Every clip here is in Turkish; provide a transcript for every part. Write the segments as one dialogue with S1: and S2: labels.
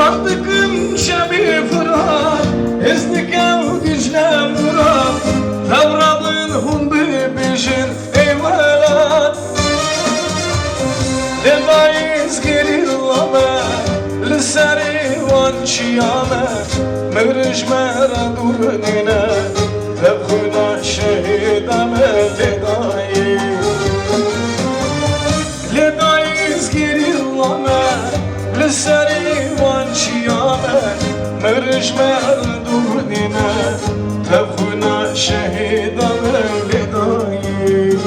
S1: Aldıkım şebi fırat Ezdikem Dicle Murat Tevradın hundi bişir eyvelat Levayiz gerillame Lisseri van çiyame Mevrijmere durnine Tevkuna şehidame ledayi Ledayiz gerillame Lisseri van çiyame Mevrijmere durnine Tevkuna şehidame ledayi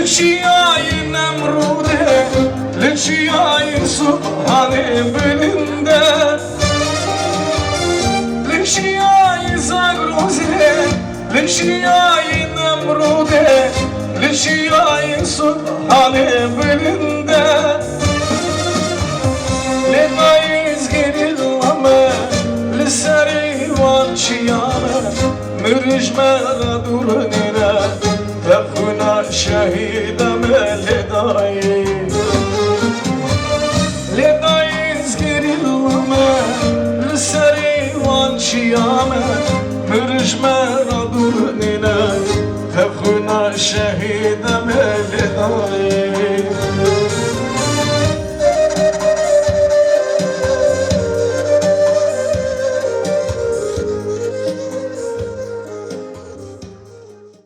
S1: Lişiyayı Nemrude, Lişiyayı Subhane belinde Lişiyayı Zagroze, Lişiyayı Nemrude, Lişiyayı Subhane belinde Levayiz gerillame, Lisseri van çiyame Mürjmere durnine Tevkuna şehidame ledayi Ledayiz gerillame Lisseri van çiyame Mürjmere durnine Tevkuna şehidame ledayi